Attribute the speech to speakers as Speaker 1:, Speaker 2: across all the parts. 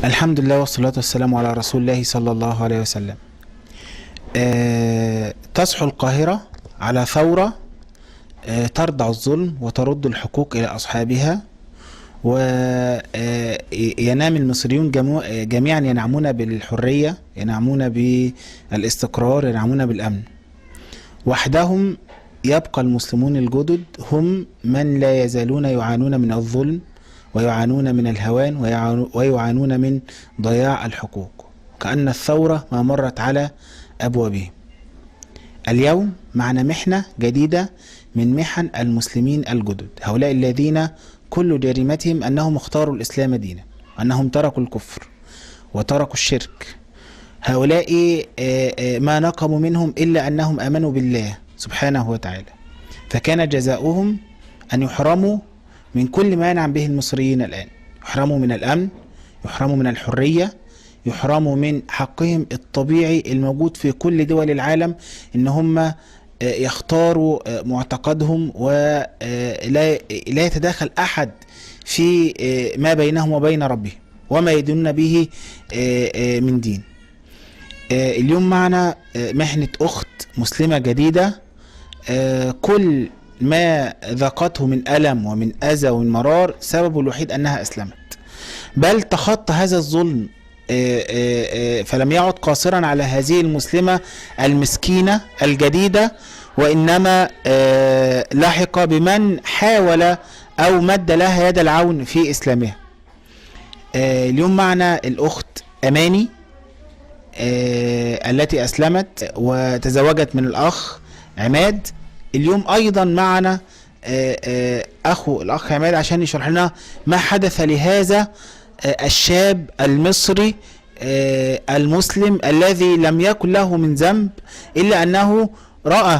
Speaker 1: الحمد لله والصلاة والسلام على رسول الله صلى الله عليه وسلم. تصحو القاهرة على ثورة تردع الظلم وترد الحقوق إلى أصحابها، وينام المصريون جميعا ينعمون بالحرية، ينعمون بالاستقرار، ينعمون بالأمن. وحدهم يبقى المسلمون الجدد هم من لا يزالون يعانون من الظلم، ويعانون من الهوان، ويعانون من ضياع الحقوق، كأن الثورة ما مرت على أبوابهم. اليوم معنا محنة جديدة من محن المسلمين الجدد، هؤلاء الذين كل جريمتهم أنهم اختاروا الإسلام دينا، أنهم تركوا الكفر وتركوا الشرك. هؤلاء ما نقموا منهم إلا أنهم آمنوا بالله سبحانه وتعالى، فكان جزاؤهم أن يحرموا من كل ما ينعم به المصريين الآن، يحرموا من الأمن، يحرموا من الحرية، يحرموا من حقهم الطبيعي الموجود في كل دول العالم، إن هم يختاروا معتقدهم ولا يتداخل أحد في ما بينهم وبين ربهم وما يدينون به من دين. اليوم معنا محنة أخت مسلمة جديدة، كل ما ذاقته من ألم ومن أذى ومن مرار سببه الوحيد أنها أسلمت، بل تخطى هذا الظلم فلم يعد قاصرا على هذه المسلمة المسكينة الجديدة، وإنما لحق بمن حاول أو مد لها يد العون في إسلامها. اليوم معنا الأخت أماني التي أسلمت وتزوجت من الأخ عماد. اليوم أيضا معنا الأخ عماد عشان يشرح لنا ما حدث لهذا الشاب المصري المسلم الذي لم يكن له من ذنب إلا أنه رأى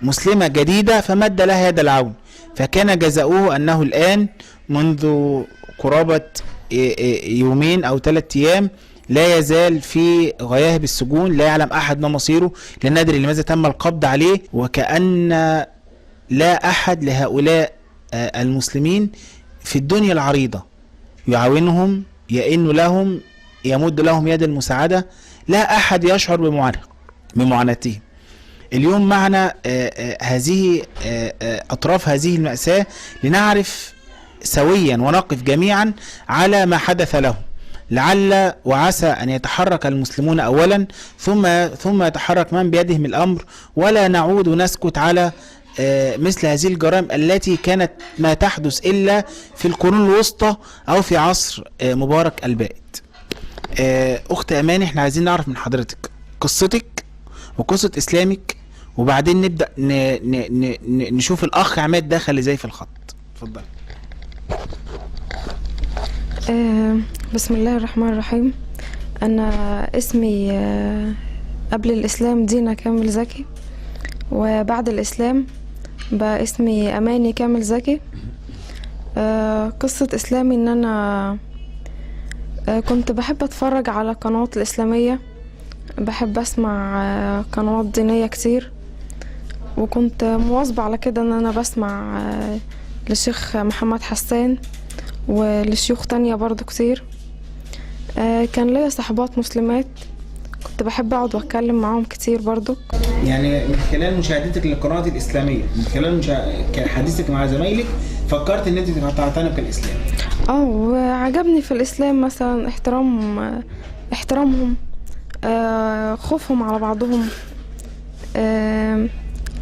Speaker 1: مسلمة جديدة فمد لها يد العون، فكان جزاؤه أنه الآن منذ قرابة يومين أو 3 أيام لا يزال في غياهب السجون، لا يعلم أحد ما مصيره، لا ندري لماذا تم القبض عليه، وكأن لا أحد لهؤلاء المسلمين في الدنيا العريضة يعاونهم، يئن لهم، يمد لهم يد المساعدة، لا أحد يشعر بمعاناتهم. اليوم معنا هذه أطراف هذه المأساة لنعرف سويا ونقف جميعا على ما حدث لهم، لعل وعسى أن يتحرك المسلمون أولا ثم يتحرك من بيدهم الأمر، ولا نعود ونسكت على مثل هذه الجرائم التي كانت ما تحدث إلا في القرون الوسطى أو في عصر مبارك البائد. أخت أماني، احنا عايزين نعرف من حضرتك قصتك وقصة إسلامك، وبعدين نبدأ نشوف الأخ عماد دخل ازاي في الخط. اتفضل.
Speaker 2: بسم الله الرحمن الرحيم. أنا اسمي قبل الإسلام دينا كامل زكي، وبعد الإسلام بقى اسمي أماني كامل زكي. قصة إسلامي إن أنا كنت بحب أتفرج على قنوات الإسلامية، بحب أسمع قنوات دينية كتير، وكنت مواظبة على كده إن أنا بسمع للشيخ محمد حسان ولشيوخ تانية برضو كتير. كان ليا صحبات مسلمات كنت بحب اقعد واتكلم معاهم كتير برضو.
Speaker 1: يعني من خلال مشاهدتك للقنوات الإسلامية، من خلال حديثك مع زمايلك، فكرت ان انت تعتنق الإسلام؟
Speaker 2: وعجبني في الإسلام مثلا احترامهم، خوفهم على بعضهم،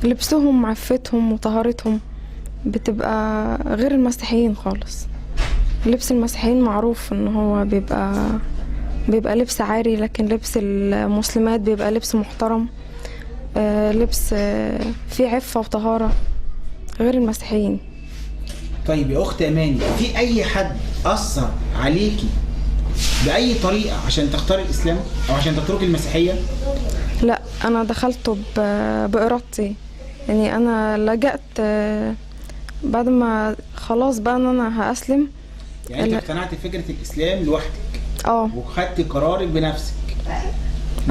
Speaker 2: لبسهم، عفتهم وطهارتهم بتبقى غير المسيحيين خالص. لبس المسيحيين معروف ان هو بيبقى لبس عاري، لكن لبس المسلمات بيبقى لبس محترم، لبس فيه عفة وطهارة غير المسيحيين.
Speaker 1: طيب يا أخت أماني، في أي حد أثر عليكي بأي طريقة عشان تختار الإسلام أو عشان تتركي المسيحية؟
Speaker 2: لا، أنا دخلته بإرادتي، يعني أنا لجأت بعد ما خلاص بقى ان انا هأسلم.
Speaker 1: يعني انت اقتنعت بفكرة الإسلام لوحدك؟ وخدتي قرارك بنفسك؟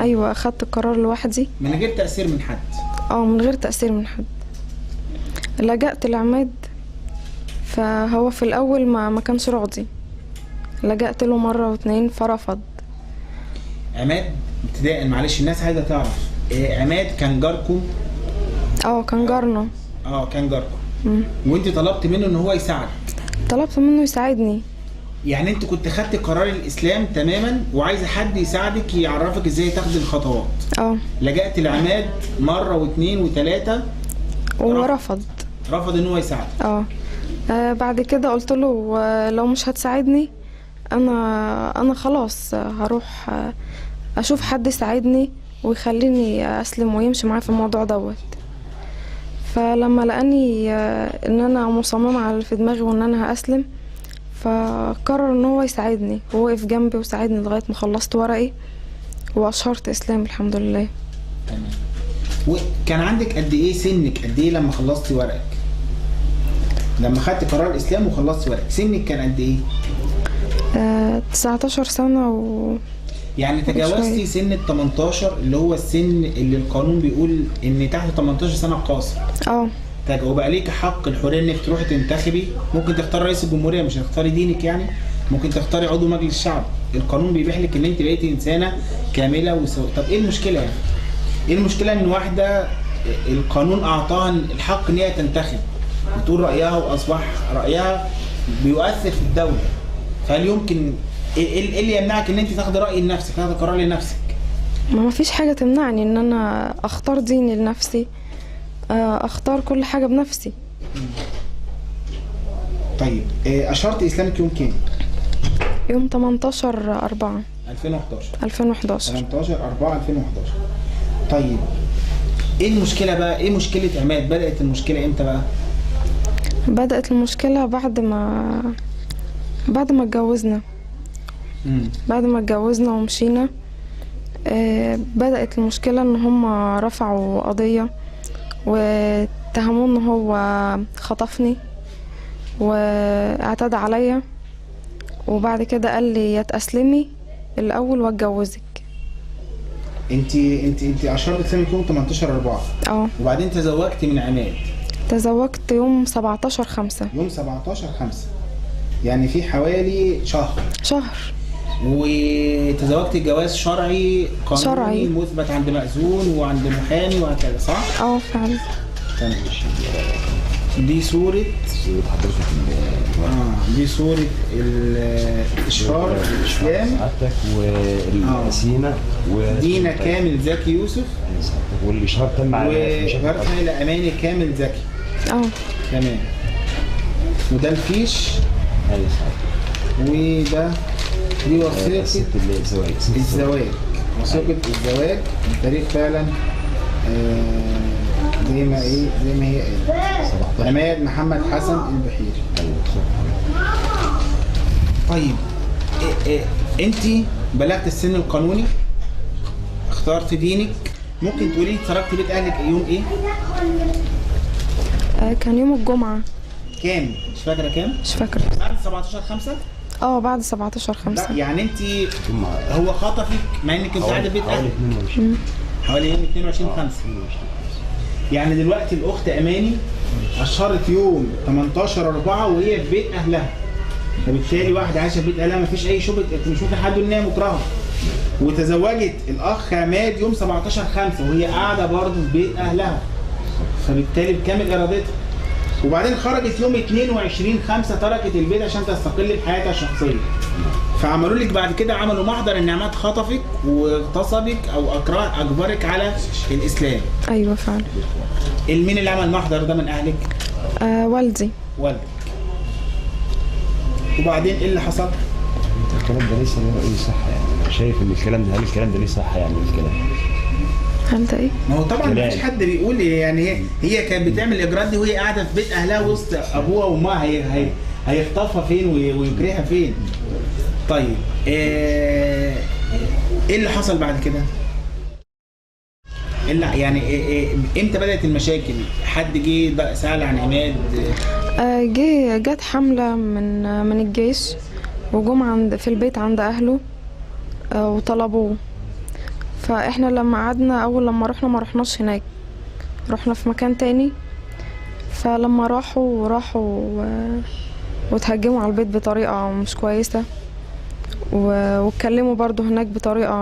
Speaker 2: ايوه، اخدت القرار لوحدي
Speaker 1: من غير تأثير من حد؟
Speaker 2: من غير تأثير من حد. لجأت لعماد، فهو في الأول ما كانش راضي، لجأت له مرة واتنين فرفض.
Speaker 1: عماد ابتداء، معلش الناس عايزه تعرف، عماد كان جاركم؟
Speaker 2: كان جارنا.
Speaker 1: كان جاركم. وانت طلبت منه ان هو يساعدك؟
Speaker 2: طلبت منه يساعدني.
Speaker 1: يعني انت كنت خدت قرار الاسلام تماما وعايزه حد يساعدك يعرفك ازاي تاخدي الخطوات. لجأت لعماد مره واثنين وثلاثه
Speaker 2: ورفض.
Speaker 1: رفض ان هو يساعدك.
Speaker 2: بعد كده قلت له لو مش هتساعدني انا خلاص هروح اشوف حد يساعدني ويخليني اسلم ويمشي معايا في الموضوع دوت. فلما لقاني ان انا مصممه على اللي في دماغي وان انا هاسلم، فقرر ان هو يساعدني ووقف جنبي وساعدني لغايه ما خلصت ورقي واشهرت اسلام الحمد لله.
Speaker 1: تمام. وكان عندك قد ايه سنك، قد ايه لما خلصتي ورقك؟ لما خدت قرار الاسلام وخلصتي ورقك سنك كان قد ايه؟
Speaker 2: 19 سنه
Speaker 1: يعني تجاوزتي سن ال 18 اللي هو السن اللي القانون بيقول ان تحت 18 سنه قاصر. وبقى ليك حق الحريه انك تروحي تنتخبي، ممكن تختاري رئيس الجمهوريه، مش هتختاري دينك يعني، ممكن تختاري عضو مجلس الشعب. القانون بيبيح لك ان انت بقيتي انسانه كامله وسويه. طب ايه المشكله يعني؟ ايه المشكله ان واحده القانون اعطاها الحق ان هي تنتخب وتقول رايها واصبح رايها بيؤثر في الدوله؟ فهل يمكن ايه اللي يمنعك ان انت تاخدي راي لنفسك، تاخدي قرار لنفسك؟
Speaker 2: ما فيش حاجه تمنعني ان انا اختار ديني لنفسي، اختار كل حاجه بنفسي.
Speaker 1: طيب اشهرت اسلامك يوم كام؟
Speaker 2: يوم 18/4 2011.
Speaker 1: 18/4/2011. طيب ايه المشكله بقى؟ ايه مشكله عماد؟ بدات المشكله امتى بقى؟
Speaker 2: بدات المشكله بعد ما اتجوزنا. بعد ما اتجوزنا ومشينا بدأت المشكلة ان هم رفعوا قضية واتهموه ان هو خطفني واعتدى عليا، وبعد كده قال لي يا تأسلمي الاول واتجوزك.
Speaker 1: انت اشهرت اسلامك يوم 18/4. وبعدين تزوجتي من عماد؟
Speaker 2: تزوجت يوم 17/5.
Speaker 1: يوم 17/5 يعني في حوالي شهر. وتزوجت جواز شرعي قانوني مثبت عند مأذون وعند محامي وهكذا، صح؟
Speaker 2: فعلا.
Speaker 1: تمام. دي صورة
Speaker 3: حضرتك
Speaker 1: دي صورة الإشهار الإسلام
Speaker 3: حضرتك والسينة
Speaker 1: دينا كامل زكي يوسف،
Speaker 3: والإشهار تم على
Speaker 1: وإشهارتها إلى أماني كامل زكي. تمام. وده الفيش. وده دي وثيقة الزواج. وثيقة الزواج التاريخ فعلا زي ما هي عماد محمد حسن البحيري. طيب انت بلغت السن القانوني، اخترت دينك، ممكن تقولي تركت بيت اهلك يوم ايه؟
Speaker 2: كان يوم الجمعة.
Speaker 1: كام؟ مش فاكرة كام؟
Speaker 2: مش فاكرة.
Speaker 1: بعد 17/5؟
Speaker 2: بعد 17/5.
Speaker 1: يعني انت هو خطفك مع انك كنت قاعده في بيت اهلك حوالي يوم 22/5. يعني دلوقتي الاخت اماني اشهرت يوم 18/4 وهي في بيت اهلها، فبالتالي واحده عايشه في بيت اهلها مفيش اي شبهه، مش ممكن حد ان هي مكرهه. وتزوجت الاخ عماد يوم 17/5 وهي قاعده برضه في بيت اهلها، فبالتالي بكامل ارادتها. وبعدين خرجت يوم 22/5 تركت البيت عشان تستقل بحياتها الشخصيه. فعملوا لك بعد كده عملوا محضر ان عماد خطفك واغتصبك او اجبرك على الاسلام.
Speaker 2: ايوه فعلا.
Speaker 1: مين اللي عمل المحضر ده من اهلك؟
Speaker 2: والدي.
Speaker 1: والدك. وبعدين ايه اللي حصل؟
Speaker 3: الكلام ده ليس له اي صحه، يعني انا شايف ان هل الكلام ده ليه صحه؟ يعني الكلام
Speaker 2: هل ده ايه؟
Speaker 1: ما هو طبعا مفيش حد بيقول يعني هي كانت ببتعمل الاجراءات دي وهي قاعده في بيت اهلها وسط ابوها وامها، هيخطفها فين ويكرهها فين؟ طيب ايه اللي حصل بعد كده؟ يعني امتى بدأت المشاكل؟ حد جه سأل عن عماد؟
Speaker 2: جت حملة من الجيش وجم في البيت عند اهله وطلبوه. فاحنا لما قعدنا لما رحنا ما رحناش هناك، رحنا في مكان تاني. فلما راحوا وتهجموا على البيت بطريقة مش كويسة واتكلموا برضو هناك بطريقة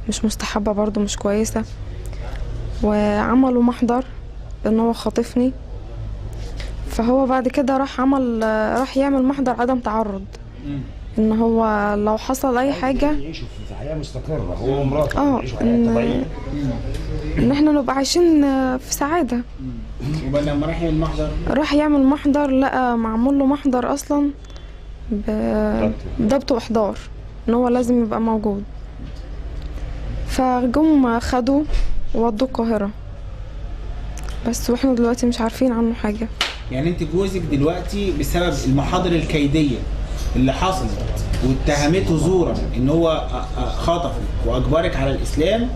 Speaker 2: مش مستحبة، برضو مش كويسة، وعملوا محضر ان هو خاطفني. فهو بعد كده راح يعمل محضر عدم تعرض، ان هو لو حصل اي حاجة
Speaker 3: يعيشوا في حياة مستقرة هو ومراته، يعيشوا حياة طبيعية،
Speaker 2: ان احنا نبقى عايشين في سعادة.
Speaker 1: ولما راح يعمل
Speaker 2: محضر لقى معمول له محضر اصلا بضبط واحضار، ان هو لازم يبقى موجود. فجم خدوه وودوه القاهرة بس، واحنا دلوقتي مش عارفين عنه حاجة.
Speaker 1: يعني انت جوزك دلوقتي بسبب المحاضر الكيدية اللي حصلت واتهمته زورا ان هو خطفك واجبرك على الاسلام،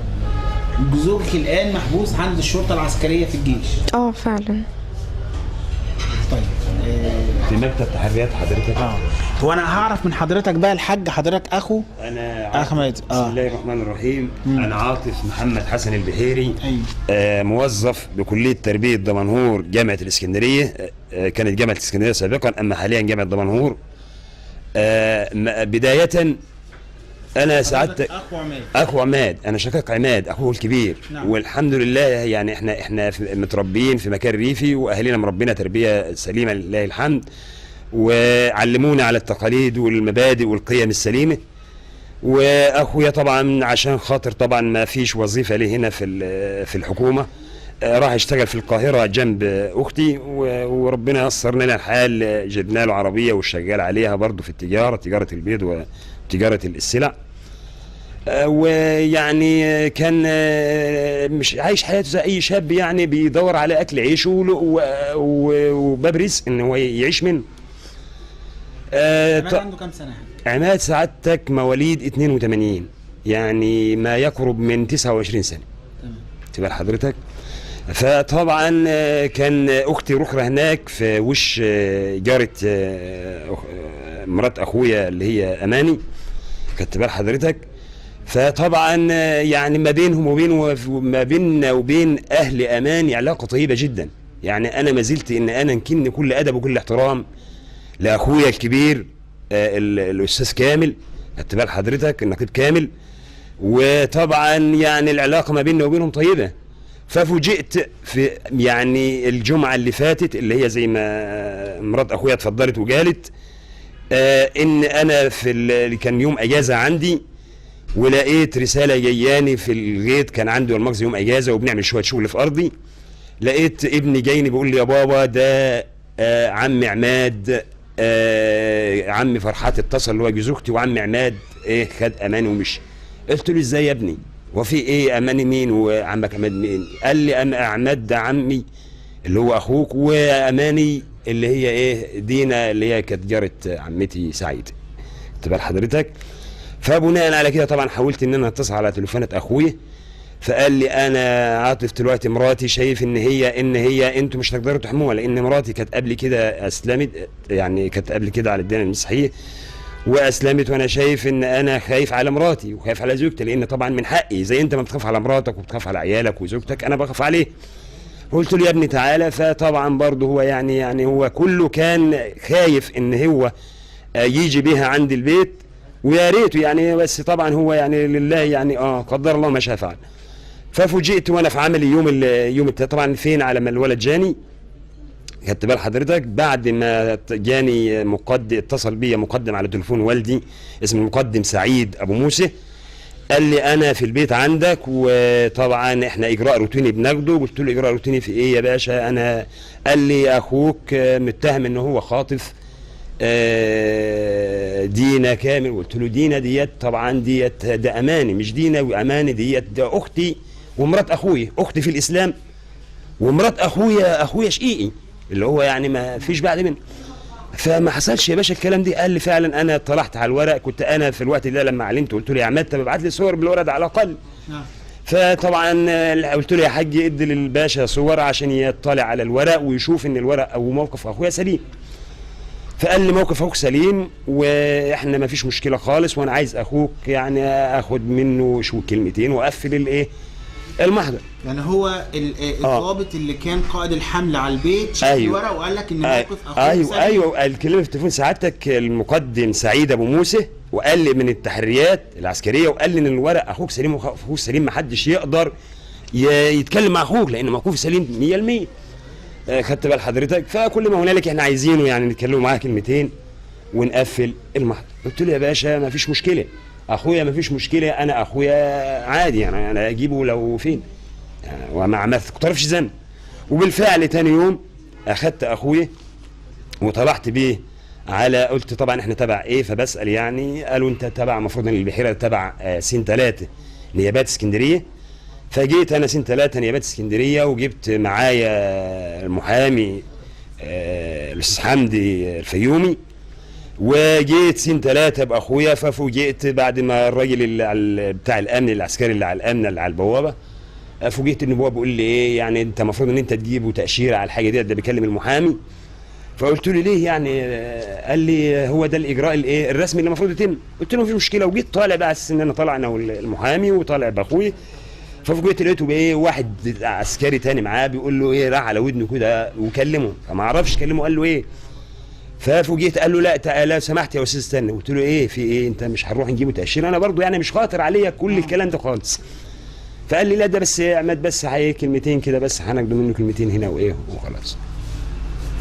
Speaker 1: زوجك الان محبوس عند الشرطة العسكرية في الجيش.
Speaker 2: فعلا.
Speaker 1: طيب
Speaker 3: في مكتب تحريات حضرتك؟
Speaker 1: هو انا هعرف من حضرتك بقى الحاج، حضرتك اخو؟
Speaker 3: انا
Speaker 1: احمد.
Speaker 3: بسم الله الرحمن الرحيم. انا عاطف محمد حسن البحيري. موظف بكليه تربيه دمنهور جامعه الاسكندريه. كانت جامعه الاسكندريه سابقا، اما حاليا جامعه دمنهور. بدايه انا سعادتك اخو عماد، انا شقيق عماد اخوه الكبير. نعم. والحمد لله يعني احنا متربيين في مكان ريفي، واهالينا مربينا تربيه سليمه لله الحمد، وعلمونا على التقاليد والمبادئ والقيم السليمه. واخويا طبعا عشان خاطر طبعا ما فيش وظيفه ليه هنا في الحكومه، راح يشتغل في القاهره جنب اختي، وربنا يسر لنا الحال، جبنا له عربيه وشغال عليها برضه في تجاره البيض وتجاره السلع. ويعني كان مش عايش حياته زي اي شاب، يعني بيدور على اكل عيشه وباب رزق ان هو يعيش منه.
Speaker 1: عماد عنده كام سنه؟
Speaker 3: عماد سعادتك مواليد 82، يعني ما يقرب من 29 سنه. تمام. تبقى حضرتك. فطبعا كان اختي رخرة هناك في وش جارة مرات اخويا اللي هي اماني، كانت بال حضرتك. فطبعا يعني ما بيننا وبين اهل اماني علاقه طيبه جدا، يعني انا ما زلت ان انا نكن كل ادب وكل احترام لاخويا الكبير الاستاذ كامل، كانت بال حضرتك النقيب كامل. وطبعا يعني العلاقه ما بيننا وبينهم طيبه. ففوجئت في يعني الجمعه اللي فاتت اللي هي زي ما مرات اخويا اتفضلت وقالت، ان انا اللي كان يوم اجازه عندي، ولقيت رساله جاياني في الغيط، كان عندي والمغزى يوم اجازه وبنعمل شويه شغل في ارضي. لقيت ابني جايني بيقول لي يا بابا ده عمي عماد، عمي فرحات اتصل اللي هو جوز اختي، وعمي عماد خد اماني ومشي. قلت له ازاي يا ابني؟ وفي ايه اماني مين وعمك عماد مين؟ قال لي عماد ده عمي اللي هو اخوك، واماني اللي هي دينا اللي هي كانت جارة عمتي سعيد. تبقى حضرتك. فبناء على كده طبعا حاولت ان انا اتصل على تليفونات اخويا، فقال لي انا عاطف دلوقتي مراتي شايف ان هي انتوا مش هتقدروا تحموها، لان مراتي كانت قبل كده اسلمت، يعني كانت قبل كده على الدين المسيحيه واسلمت، وانا شايف ان انا خايف على مراتي وخايف على زوجتي، لان طبعا من حقي زي انت ما بتخاف على مراتك وبتخاف على عيالك وزوجتك انا بخاف عليه. قلت له يا ابني تعالى. فطبعا برضه هو يعني هو كله كان خايف ان هو يجي بيها عند البيت، ويا ريته يعني، بس طبعا هو يعني لله يعني قدر الله ما شاء فعل. ففوجئت وانا في عملي يوم طبعا فين على ما الولد جاني، خدت بال حضرتك، بعد ما جاني اتصل بيا مقدم على تليفون والدي اسمه المقدم سعيد ابو موسى، قال لي انا في البيت عندك، وطبعا احنا اجراء روتيني بناخده. قلت له اجراء روتيني في ايه يا باشا؟ انا قال لي اخوك متهم ان هو خاطف دينا كامل. قلت له دينا ديت طبعا ديت ده اماني، مش دينا واماني ديت ده اختي ومرات اخويا، اختي في الاسلام ومرات اخويا شقيقي اللي هو يعني ما فيش بعد منه. فما حصلش يا باشا الكلام دي. قال لي فعلا انا اطلعت على الورق، كنت انا في الوقت ده لما علمت قلت له يا عماد طب ابعت لي صور بالورق ده على الاقل. فطبعا قلت له يا حاج ادي للباشا صور عشان يطلع على الورق ويشوف ان الورق او موقف اخويا سليم. فقال لي موقف اخوك سليم واحنا ما فيش مشكله خالص، وانا عايز اخوك يعني اخد منه شو كلمتين واقفل المحضر.
Speaker 1: يعني هو الضابط اللي كان قائد الحمل على البيت شاف الورق وقال لك ان موقف اخوك
Speaker 3: ايوه الكلمه في التليفون سعادتك المقدم سعيد ابو موسى وقال لي من التحريات العسكريه، وقال لي ان الورق اخوك سليم واخوك سليم، ما حدش يقدر يتكلم مع اخوك لان موقوف سليم 100%. خدت بال حضرتك؟ فكل ما هنالك احنا عايزينه يعني نتكلموا معاه كلمتين ونقفل المحضر. قلت له يا باشا ما فيش مشكله، اخويا ما فيش مشكله، انا اخويا عادي يعني انا اجيبه لو فين يعني، وما اقترفش ذنب. وبالفعل تاني يوم اخدت اخويا وطلعت بيه على، قلت طبعا احنا تبع ايه، فبسال يعني، قالوا انت تبع، المفروض ان البحيره تبع سين 3 نيابات اسكندريه. فجيت انا سين 3 نيابات اسكندريه، وجبت معايا المحامي الاستاذ حمدي الفيومي، وجيت سين 3 باخويا. ففوجئت بعد ما الراجل اللي بتاع الامن العسكري اللي على الامن اللي على البوابه، فوجئت ان هو بيقول لي ايه يعني انت المفروض ان انت تجيبه تاشيره على الحاجه دي، ده بيكلم المحامي. فقلت له ليه يعني؟ قال لي هو ده الاجراء الايه الرسمي اللي المفروض يتم. قلت له مفيش مشكله، وجيت طالع بقى على اساس ان انا طالع انا والمحامي وطالع باخوي. ففوجئت لقيته بايه، واحد عسكري تاني معاه بيقول له ايه، راح على ودنه كده وكلمه، فما اعرفش كلمه قال له ايه. ففوجئت قال له لا تعالى لو سمحت يا استاذ استنى. قلت له ايه في ايه، انت مش هنروح نجيبه تاشيره؟ انا برضو يعني مش خاطر عليا كل الكلام ده خالص. فقال لي لا ده بس يا عماد بس هي كلمتين كده بس، هناخد منه كلمتين هنا وايه وخلاص.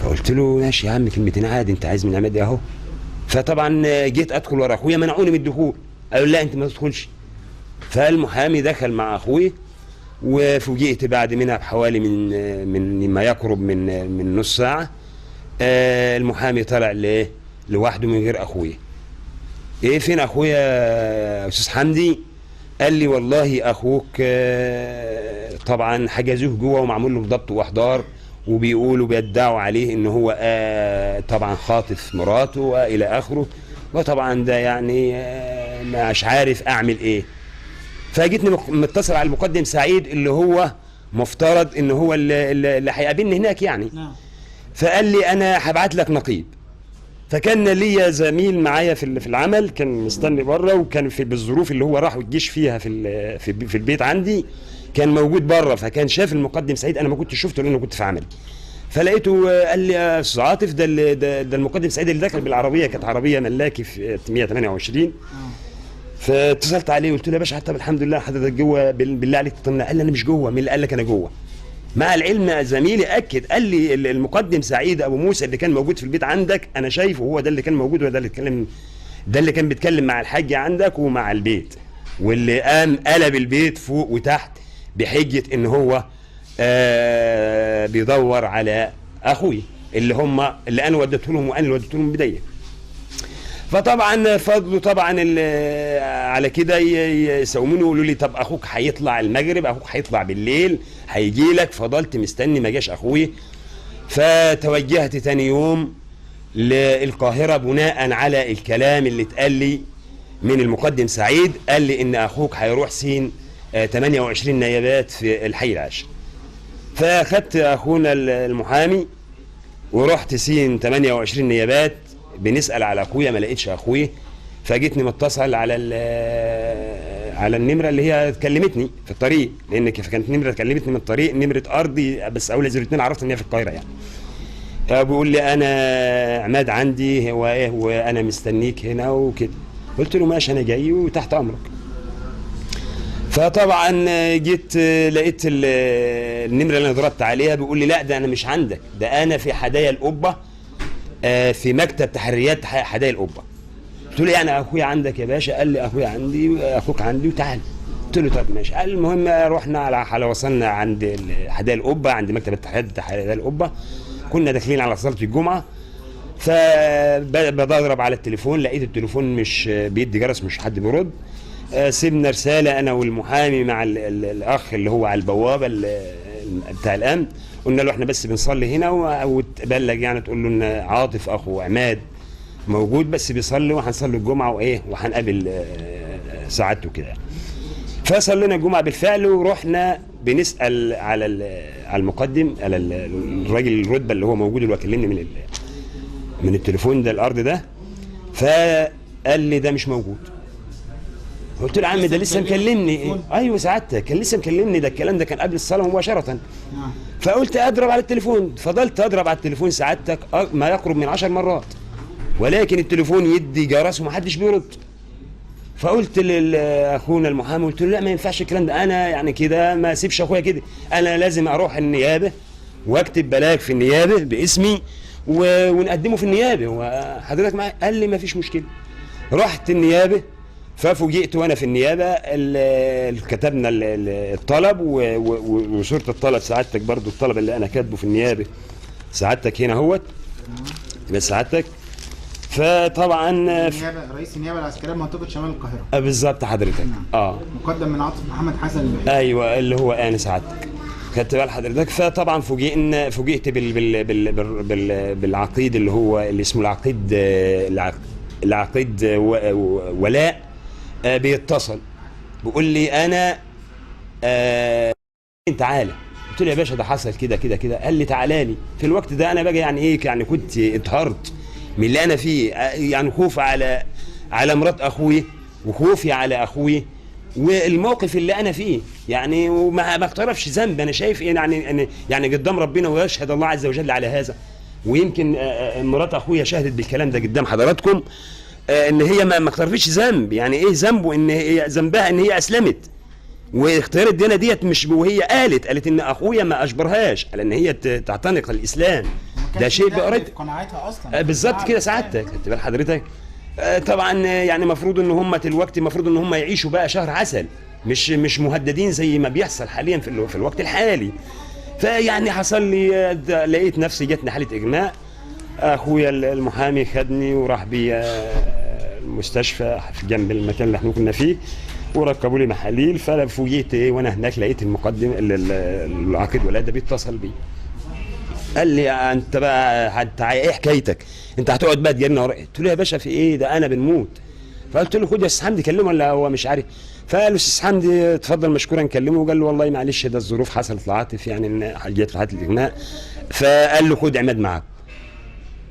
Speaker 3: فقلت له ماشي يا عم كلمتين عادي، انت عايز من عماد اهو. فطبعا جيت ادخل ورا اخويا، منعوني من الدخول، قالوا لا انت ما تدخلش. فالمحامي دخل مع اخوي، وفوجئت بعد منها بحوالي من ما يقرب من نص ساعه المحامي طلع لوحده من غير اخويا. ايه فين اخويا استاذ حمدي؟ قال لي والله اخوك طبعا حجزوه جوه ومعمول له ضبط واحضار، وبيقولوا بيدعوا عليه ان هو طبعا خاطف مراته والى اخره، وطبعا ده يعني مش عارف اعمل ايه. فجيتني متصل على المقدم سعيد اللي هو مفترض ان هو اللي هيقابلني هناك يعني. فقال لي انا هبعت لك نقيب. فكان ليا زميل معايا في العمل كان مستني بره، وكان بالظروف اللي هو راح الجيش فيها في البيت عندي كان موجود بره، فكان شاف المقدم سعيد، انا ما كنتش شفته لانه كنت في عملي. فلقيته قال لي يا استاذ عاطف ده المقدم سعيد اللي دخل بالعربيه، كانت عربيه ملاكي في 128. فاتصلت عليه وقلت له يا باشا طب الحمد لله حضرتك جوه، بالله عليك تطمنا. قال لي انا مش جوه. مين اللي قال لك انا جوه؟ مع العلم زميلي اكد قال لي المقدم سعيد ابو موسى اللي كان موجود في البيت عندك انا شايفه، هو ده اللي كان موجود، وده اللي اتكلم، ده اللي كان بيتكلم مع الحاج عندك ومع البيت، واللي قام قلب البيت فوق وتحت بحجه ان هو بيدور على اخوي اللي انا وديته لهم وانا اللي وديته لهم بدايه. فطبعا فضلوا طبعا على كده يساوموني ويقولوا لي طب اخوك هيطلع المغرب، اخوك هيطلع بالليل هيجي لك. فضلت مستني ما جاش اخوي. فتوجهت تاني يوم للقاهره بناء على الكلام اللي اتقال لي من المقدم سعيد. قال لي ان اخوك هيروح سين 28 نيابات في الحي العاشر. فاخدت اخونا المحامي ورحت سين 28 نيابات، بنسال على اخويا ما لقيتش اخويا. فجيتني متصل على النمره اللي هي كلمتني في الطريق، لان كانت نمره كلمتني من الطريق، نمره ارضي بس اول 02 عرفت ان هي في القاهره يعني. بيقول لي انا عماد عندي هو ايه وانا مستنيك هنا وكده. قلت له ماشي انا جاي وتحت امرك. فطبعا جيت لقيت النمره اللي انا ضربت عليها بيقول لي لا ده انا مش عندك، ده انا في حدايا القبه في مكتب تحريات حدايا القبه. قلت له يعني اخويا عندك يا باشا؟ قال لي اخويا عندي واخوك عندي وتعال. قلت له طب ماشي. قال المهم رحنا على وصلنا عند حدايا القبه، عند مكتب التحريات حدايا القبه. كنا داخلين على صلاه الجمعه، فبضرب على التليفون لقيت التليفون مش بيدي جرس، مش حد بيرد. سيبنا رساله انا والمحامي مع الاخ اللي هو على البوابه بتاع الامن، قلنا له احنا بس بنصلي هنا، وتبلغ يعني تقول له ان عاطف اخو عماد موجود بس بيصلي وهنصلي الجمعه وايه وهنقابل سعادته كده. فصلينا الجمعه بالفعل، ورحنا بنسال على المقدم، على الراجل الرتبه اللي هو موجود اللي هو كلمني من التليفون ده الارض ده. فقال لي ده مش موجود. قلت له يا عم ده لسه مكلمني. ايوه سعادتك كان لسه مكلمني، ده الكلام ده كان قبل الصلاه مباشره. فقلت اضرب على التليفون، فضلت اضرب على التليفون سعادتك ما يقرب من 10 مرات، ولكن التليفون يدي جرس ومحدش بيرد. فقلت لاخونا المحامي، قلت له لا ما ينفعش الكلام ده، انا يعني كده ما اسيبش اخويا كده، انا لازم اروح النيابه واكتب بلاغ في النيابه باسمي ونقدمه في النيابه، وحضرتك معايا؟ قال لي ما فيش مشكله. رحت النيابه، ففوجئت وانا في النيابه كتبنا الطلب وصوره الطلب سعادتك، برضو الطلب اللي انا كاتبه في النيابه سعادتك هنا اهوت بس سعادتك. فطبعا
Speaker 1: رئيس النيابه العسكريه بمنطقه شمال القاهره.
Speaker 3: بالظبط حضرتك.
Speaker 1: مقدم من عاطف محمد حسن.
Speaker 3: ايوه اللي هو انا سعادتك، خدت بال حضرتك. فطبعا فوجئت بالعقيد اللي هو اللي اسمه العقيد ولاء، بيتصل بيقول لي انا تعالى. قلت له يا باشا ده حصل كده كده كده. قال لي تعالى لي. في الوقت ده انا بقى يعني ايه، يعني كنت اتهرت من اللي انا فيه، يعني خوف على مرات اخوي وخوفي على اخوي والموقف اللي انا فيه، يعني وما اقترفش ذنب. انا شايف يعني قدام ربنا ويشهد الله عز وجل على هذا، ويمكن مرات اخويا شهدت بالكلام ده قدام حضراتكم، ان هي ما اقترفتش ذنب. يعني ايه ذنبه؟ ان هي ذنبها ان هي اسلمت واختيار الديانه ديت، مش وهي قالت ان اخويا ما اجبرهاش على ان هي تعتنق الاسلام. ده شيء بقريت
Speaker 1: قناعتها اصلا
Speaker 3: بالظبط كده سعادتك، خدت بال حضرتك. طبعا يعني المفروض ان هم دلوقتي المفروض ان هم يعيشوا بقى شهر عسل، مش مهددين زي ما بيحصل حاليا في الوقت الحالي. فيعني حصل لي، لقيت نفسي جاتني حاله اغماء. اخويا المحامي خدني وراح بي المستشفى في جنب المكان اللي احنا كنا فيه، وركبوا لي محاليل. ففوجئت وانا هناك لقيت المقدم العقيد ولاء ده بيتصل بي، قال لي انت بقى ايه حكايتك؟ انت هتقعد بقى تجرينا ورايا؟ قلت له يا باشا في ايه ده انا بنموت. فقلت له خد يا استاذ حمدي كلمه ولا هو مش عارف. فقال له استاذ حمدي اتفضل مشكورا كلمه. وقال له والله معلش ده الظروف حصلت لعاطف، يعني ان جت في حاله الاغماء. فقال له خد عماد معاك.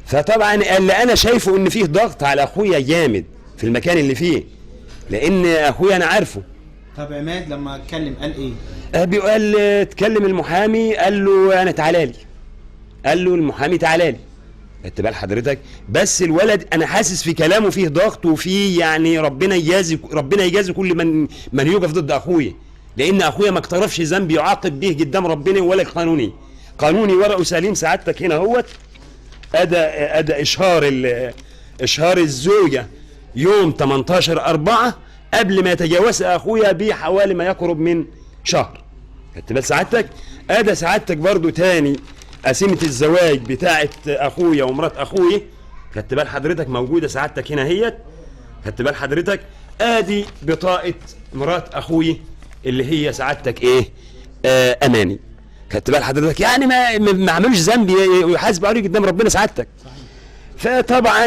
Speaker 3: فطبعا اللي انا شايفه ان فيه ضغط على اخويا جامد في المكان اللي فيه، لان اخويا انا عارفه.
Speaker 1: طب عماد لما اتكلم قال ايه؟
Speaker 3: بيقول اتكلم المحامي، قال له انا تعالى لي. قال له المحامي تعالى لي، خدت بال حضرتك. بس الولد انا حاسس في كلامه فيه ضغط وفيه يعني ربنا يجازي كل من يوقف ضد اخويا، لان اخويا ما اقترفش ذنب يعاقب به قدام ربنا ولا قانوني ورقه سليم سعادتك هنا اهوت. ادى اشهار الزوجه يوم 18/4 قبل ما يتجاوز اخويا بحوالي ما يقرب من شهر، خدت بال سعادتك. ادى سعادتك برضو تاني قسيمه الزواج بتاعه اخويا ومرات اخويا، خدت بال حضرتك، موجوده سعادتك هنا اهيت، خدت بال حضرتك. ادي بطاقه مرات اخويا اللي هي سعادتك ايه، اماني، خدت بال حضرتك. يعني ما عملوش ذنب ويحاسبوا عليه قدام ربنا سعادتك. فطبعا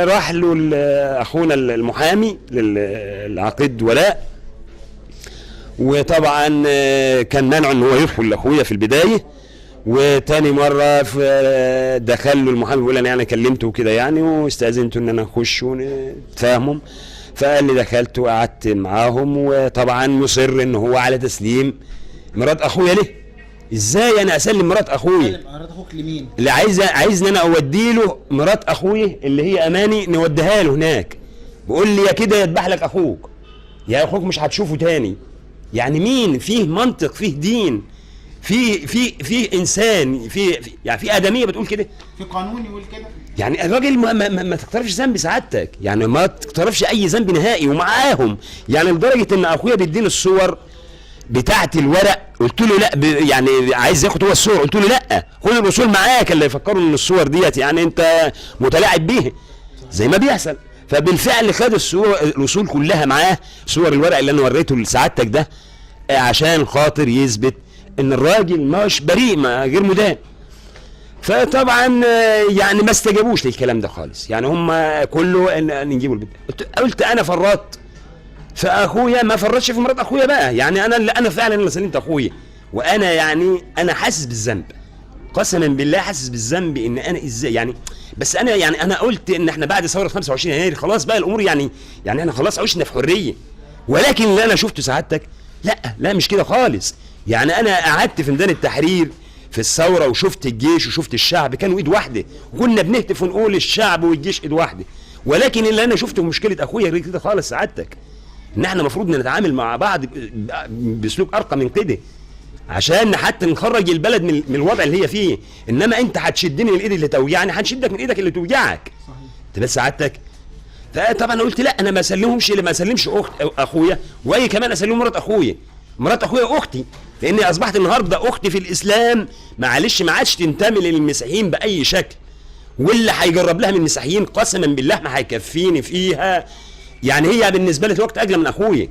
Speaker 3: راح له اخونا المحامي للعقيد ولاء، وطبعا كان منعه ان هو يدخل لاخويا في البدايه. وتاني مره دخل له المحامي بيقول انا يعني كلمته كده يعني واستاذنته ان انا اخش ونتفاهمهم. فقال لي دخلت وقعدت معاهم، وطبعا مصر ان هو على تسليم مرات اخويا. ليه؟ ازاي انا اسلم مرات اخويا؟
Speaker 1: مرات اخوك لمين؟
Speaker 3: اللي عايزني انا اودي له مرات اخويا اللي هي اماني، نوديها له هناك. بيقول لي يا كده يذبح لك اخوك، يا اخوك مش هتشوفه تاني. يعني مين فيه منطق، فيه دين، في انسان، يعني في ادميه بتقول كده،
Speaker 1: في قانون يقول كده.
Speaker 3: يعني الراجل ما تقترفش ذنب سعادتك، يعني ما تقترفش اي ذنب نهائي ومعاهم. يعني لدرجه ان اخويا بيديني الصور بتاعت الورق، قلت له لا يعني عايز ياخد هو الصور، قلت له لا خد الاصول معاك، اللي يفكروا ان الصور ديت يعني انت متلاعب بيها زي ما بيحصل. فبالفعل خد الاصول كلها معاه، صور الورق اللي انا وريته لسعادتك ده، عشان خاطر يثبت ان الراجل مش بريء، ما غير مدان. فطبعا يعني ما استجابوش للكلام ده خالص، يعني هم كله ان نجيبوا البيت. قلت انا فرطت فاخويا، ما فرطش في مرات اخويا بقى. يعني انا فعلا اللي سلمت اخويا، وانا يعني انا حاسس بالذنب، قسما بالله حاسس بالذنب ان انا ازاي يعني. بس انا يعني انا قلت ان احنا بعد ثوره 25 يناير خلاص بقى الامور يعني احنا خلاص عشنا في حريه. ولكن اللي انا شفته سعادتك لا مش كده خالص. يعني انا قعدت في ميدان التحرير في الثوره وشفت الجيش وشفت الشعب كانوا ايد واحده، وكنا بنهتف ونقول الشعب والجيش ايد واحده. ولكن اللي انا شفته مشكله اخويا غير كده خالص سعادتك، ان احنا المفروض نتعامل مع بعض باسلوب ارقى من كده عشان حتى نخرج البلد من الوضع اللي هي فيه. انما انت هتشدني من الايد اللي توجعني، هنشدك من ايدك اللي توجعك. صحيح. بس سعادتك فطبعا انا قلت لا، انا ما اسلمش اخت اخويا، واي كمان اسلم مرات اخويا. مرات اخويا اختي، لاني اصبحت النهارده اختي في الاسلام، معلش ما عادش تنتمي للمسيحيين باي شكل، واللي هيجرب لها من المسيحيين قسما بالله ما هيكفيني فيها. يعني هي بالنسبه لي دلوقتي اجلى من اخويا،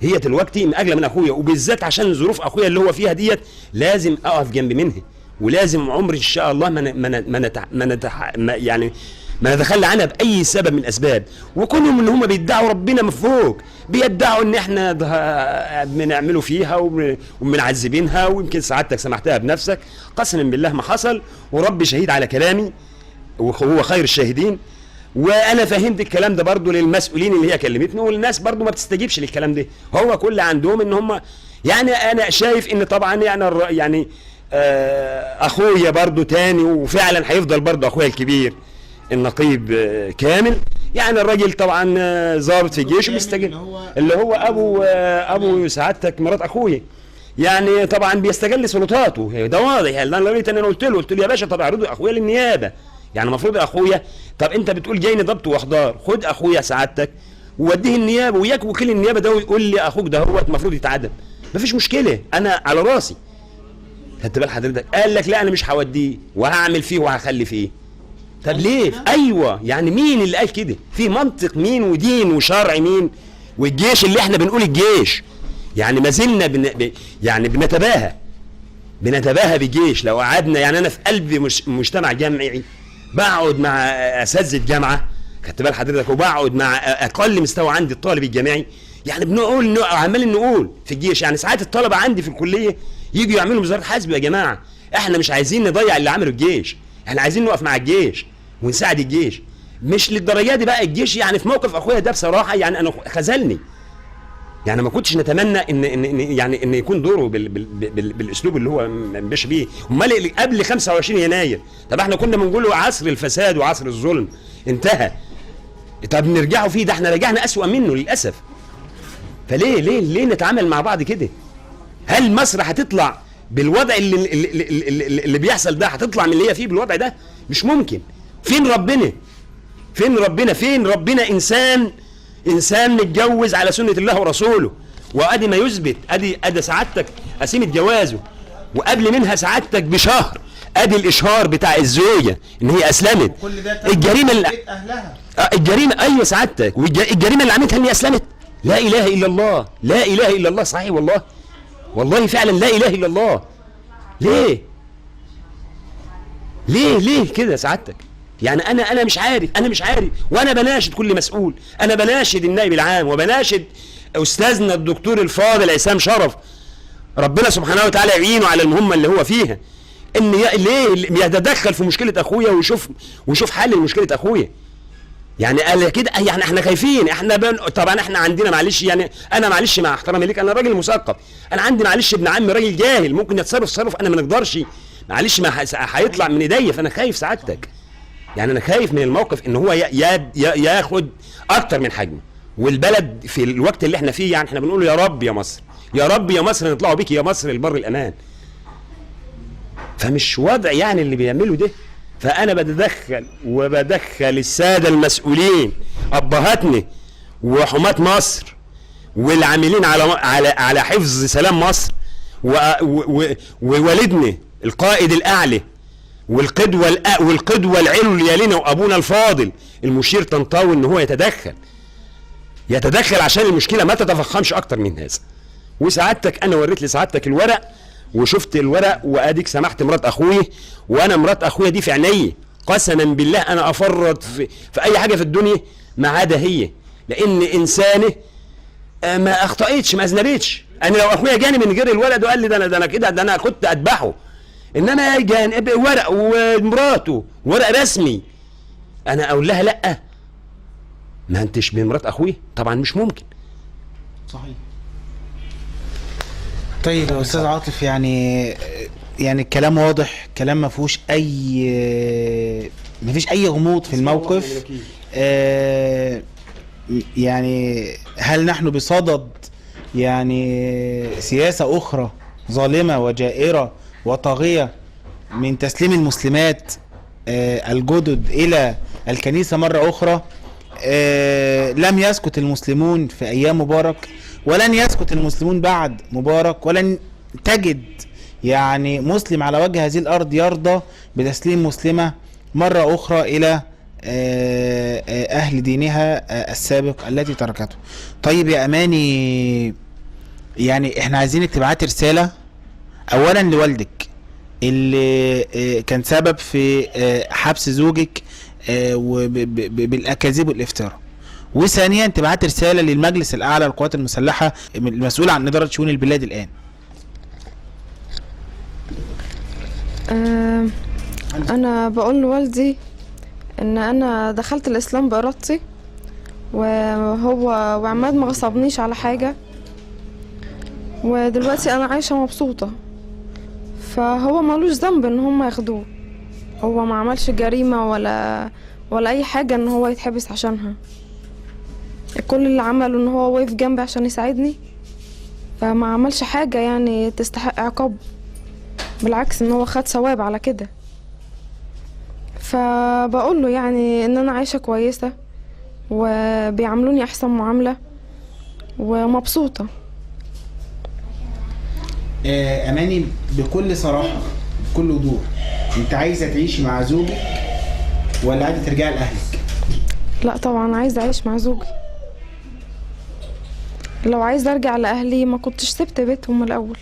Speaker 3: هي دلوقتي اجلى من اخويا، وبالذات عشان ظروف اخويا اللي هو فيها ديت لازم اقف جنب منها، ولازم عمري ان شاء الله ما نتخلى عنها باي سبب من الاسباب. وكونهم ان هم بيدعوا ربنا من فوق، بيدعوا ان احنا بنعملوا فيها وبنعذبينها، ويمكن سعادتك سمعتها بنفسك. قسما بالله ما حصل، وربي شهيد على كلامي وهو خير الشاهدين. وانا فهمت الكلام ده برضو للمسؤولين اللي هي كلمتني، والناس برضو ما بتستجيبش للكلام ده. هو كل عندهم ان هم يعني انا شايف ان طبعا يعني اخويا برضو تاني، وفعلا هيفضل برضو اخويا الكبير النقيب كامل. يعني الراجل طبعا ضابط في الجيش وبيستجل، اللي هو ابو سعادتك مرات اخويا، يعني طبعا بيستجل سلطاته، ده واضح. انا لقيت انا قلت له يا باشا طب اعرضوا اخويا للنيابه، يعني المفروض اخويا، طب انت بتقول جايني ضبط واخضار، خد اخويا سعادتك ووديه النيابه، وياك وكيل النيابه ده ويقول لي اخوك ده هو المفروض يتعدم، مفيش مشكله، انا على راسي. خدت بال حضرتك؟ قال لك لا انا مش هوديه وهعمل فيه وهخلي فيه. طب ليه؟ ايوه، يعني مين اللي قال كده؟ في منطق مين ودين وشرع مين؟ والجيش اللي احنا بنقول الجيش، يعني ما زلنا يعني بنتباهى بالجيش. لو قعدنا، يعني انا في قلب مجتمع جامعي بقعد مع اساتذه جامعه، خدت بال حضرتك، وبقعد مع اقل مستوى عندي الطالب الجامعي، يعني بنقول عمالين نقول في الجيش. يعني ساعات الطلبه عندي في الكليه يجوا يعملوا وزاره حاسب، يا جماعه احنا مش عايزين نضيع اللي عمله الجيش، احنا عايزين نقف مع الجيش ونساعد الجيش، مش للدرجه دي بقى. الجيش يعني في موقف اخويا ده بصراحه يعني انا خذلني، يعني ما كنتش نتمنى ان يكون دوره بالاسلوب اللي هو ماشي بيه. امال قبل 25 يناير طب احنا كنا بنقول له عصر الفساد وعصر الظلم انتهى، طب نرجعوا فيه، ده احنا رجعنا اسوأ منه للاسف. فليه نتعامل مع بعض كده؟ هل مصر هتطلع بالوضع اللي بيحصل ده؟ هتطلع من اللي هي فيه بالوضع ده؟ مش ممكن. فين ربنا؟ انسان متجوز على سنة الله ورسوله، وادي ما يثبت، ادي سعادتك قسيمة جوازه، وقبل منها سعادتك بشهر ادي الاشهار بتاع الزوجة ان هي اسلمت. الجريمة الجريمة ايوه سعادتك، والجريمة اللي عملتها ان هي اسلمت. لا اله الا الله، لا اله الا الله، صحيح والله فعلا لا اله الا الله. ليه كده سعادتك؟ يعني انا مش عارف، وانا بناشد كل مسؤول، انا بناشد النائب العام، وبناشد استاذنا الدكتور الفاضل عصام شرف، ربنا سبحانه وتعالى يعينه على المهمه اللي هو فيها، ان ليه يتدخل في مشكله اخويا ويشوف حل لمشكله اخويا. يعني قال كده، يعني احنا خايفين، طبعا احنا عندنا معلش، يعني انا معلش مع احترامي ليك انا راجل مثقف، انا عندي معلش ابن عمي راجل جاهل ممكن يتصرف انا ما نقدرش، معلش ما هيطلع من ايديا. فانا خايف سعادتك، يعني انا خايف من الموقف ان هو ياخد اكتر من حجمه، والبلد في الوقت اللي احنا فيه يعني احنا بنقول يا رب يا مصر، يا رب يا مصر نطلعوا بيك يا مصر البر الامان. فمش وضع يعني اللي بيعملوا ده. فانا بدخل الساده المسؤولين، ابهاتنا وحماة مصر والعاملين على حفظ سلام مصر، ووالدنا القائد الاعلى والقدوة العليا لنا وابونا الفاضل المشير طنطاوي، ان هو يتدخل عشان المشكله ما تتفخمش اكتر من هذا. وسعادتك انا وريت لسعادتك الورق وشفت الورق، واديك سمحت مرات اخويا، وانا مرات اخويا دي في عيني قسما بالله انا افرط في اي حاجه في الدنيا ما عدا هي، لان انسانه ما اخطأتش ما اذنبتش. انا لو اخويا جاني من غير الورق ده قال لي ده انا كده، ده انا كنت اذبحه، انما جاني ورق ومراته ورق رسمي، انا اقول لها لا ما انتش بمرات اخويا؟ طبعا مش ممكن.
Speaker 1: صحيح. طيب يا استاذ عاطف، يعني الكلام واضح، كلام ما فيهوش اي غموض في الموقف. يعني هل نحن بصدد يعني سياسة أخرى ظالمة وجائرة وطاغية من تسليم المسلمات الجدد إلى الكنيسة مرة أخرى؟ لم يسكت المسلمون في أيام مبارك، ولن يسكت المسلمون بعد مبارك، ولن تجد يعني مسلم على وجه هذه الأرض يرضى بتسليم مسلمة مرة أخرى إلى أهل دينها السابق التي تركته. طيب يا أماني، يعني احنا عايزينك تبعتي رسالة أولا لوالدك اللي كان سبب في حبس زوجك بالأكاذيب والافتراء، وثانيا تبعتي رسالة للمجلس الأعلى للقوات المسلحة المسؤول عن إدارة شؤون البلاد الآن.
Speaker 2: أنا بقول لوالدي إن أنا دخلت الإسلام بإرادتي، وهو وعماد ما غصبنيش على حاجة، ودلوقتي أنا عايشة مبسوطة، فهو مالوش ذنب إن هم ياخدوه. هو ما عملش جريمة ولا أي حاجة إن هو يتحبس عشانها. كل اللي عمله إن هو وقف جنبي عشان يساعدني، فما عملش حاجة يعني تستحق عقاب، بالعكس إن هو خد ثواب على كده. فبقول له يعني إن أنا عايشة كويسة وبيعاملوني أحسن معاملة ومبسوطة.
Speaker 1: أماني، بكل صراحة بكل وضوح، انت عايزة تعيشي مع زوجك ولا عايزة ترجعي لأهلك؟
Speaker 2: لا طبعا عايزة أعيش مع زوجي. لو عايزة أرجع لأهلي ما كنتش سبت بيتهم الأول.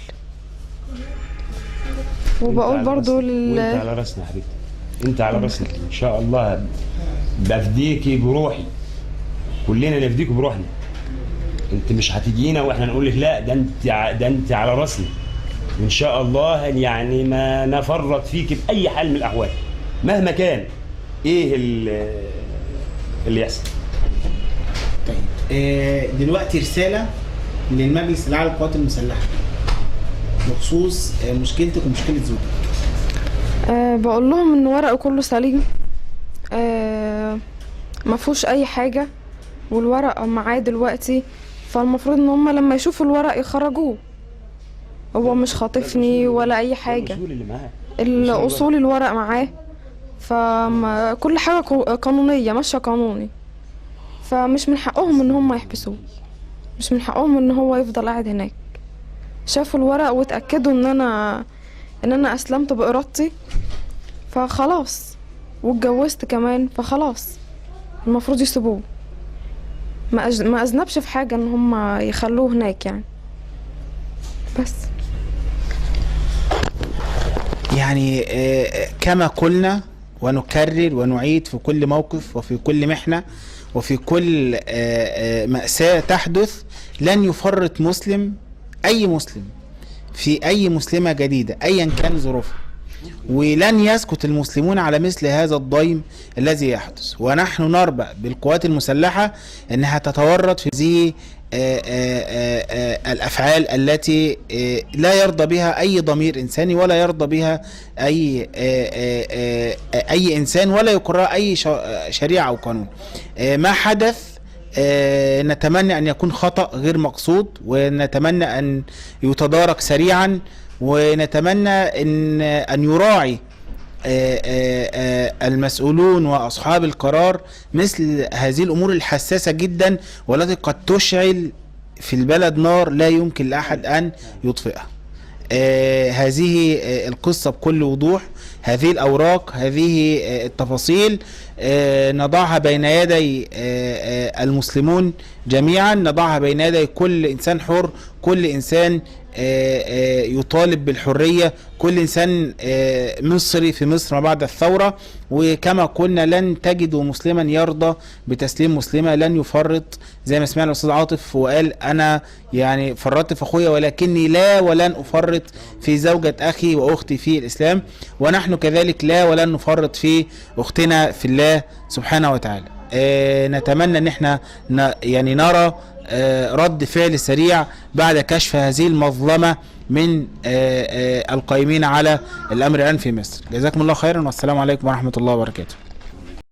Speaker 2: وبقول برضو
Speaker 3: وانت على راسنا يا حبيبتي، انت على راسنا ان شاء الله. بفديكي بروحي، كلنا نفديكي بروحنا. انت مش هتجينا واحنا نقول لك لا، ده انت على راسنا ان شاء الله. يعني ما نفرط فيك باي حال من الاحوال مهما كان ايه اللي يحصل.
Speaker 1: طيب دلوقتي رسالة للمجلس الأعلى للقوات المسلحة بخصوص مشكلتك ومشكلة زوجك.
Speaker 2: بقول لهم ان ورقه كله سليم، ما فيهوش اي حاجة، والورق معاه دلوقتي، فالمفروض ان هم لما يشوفوا الورق يخرجوه. هو مش خاطفني ولا اي حاجة، الاصول الورق معاه، فكل حاجة قانونية ماشية قانوني، فمش من حقهم ان هم يحبسوه، مش من حقهم ان هو يفضل قاعد هناك. شافوا الورق واتأكدوا ان انا اسلمت بإرادتي، فخلاص، واتجوزت كمان، فخلاص المفروض يسيبوه. ما اذنبش في حاجة ان هم يخلوه هناك يعني. بس
Speaker 1: يعني كما قلنا ونكرر ونعيد في كل موقف وفي كل محنة وفي كل مأساة تحدث، لن يفرط مسلم، أي مسلم، في أي مسلمة جديدة أيا كان ظروفها، ولن يسكت المسلمون على مثل هذا الضيم الذي يحدث. ونحن نربأ بالقوات المسلحة أنها تتورط في هذه الأفعال التي لا يرضى بها أي ضمير إنساني، ولا يرضى بها أي إنسان، ولا يقرها أي شريعة أو قانون. ما حدث نتمنى أن يكون خطأ غير مقصود، ونتمنى أن يتدارك سريعا، ونتمنى أن يراعي المسؤولون وأصحاب القرار مثل هذه الأمور الحساسة جدا، والتي قد تشعل في البلد نار لا يمكن لأحد أن يطفئها. هذه القصة بكل وضوح، هذه الأوراق، هذه التفاصيل نضعها بين يدي المسلمون جميعا، نضعها بين يدي كل إنسان حر، كل إنسان يطالب بالحرية، كل إنسان مصري في مصر ما بعد الثورة. وكما قلنا لن تجدوا مسلما يرضى بتسليم مسلمة، لن يفرط، زي ما سمعنا الأستاذ عاطف وقال أنا يعني فرطت في أخويا ولكني لا ولن أفرط في زوجة أخي وأختي في الإسلام، ونحن كذلك لا ولن نفرط في أختنا في الله سبحانه وتعالى. نتمنى أن احنا يعني نرى رد فعل سريع بعد كشف هذه المظلمة من القائمين على الأمر الآن في مصر. جزاكم الله خيرا، والسلام عليكم ورحمة الله وبركاته.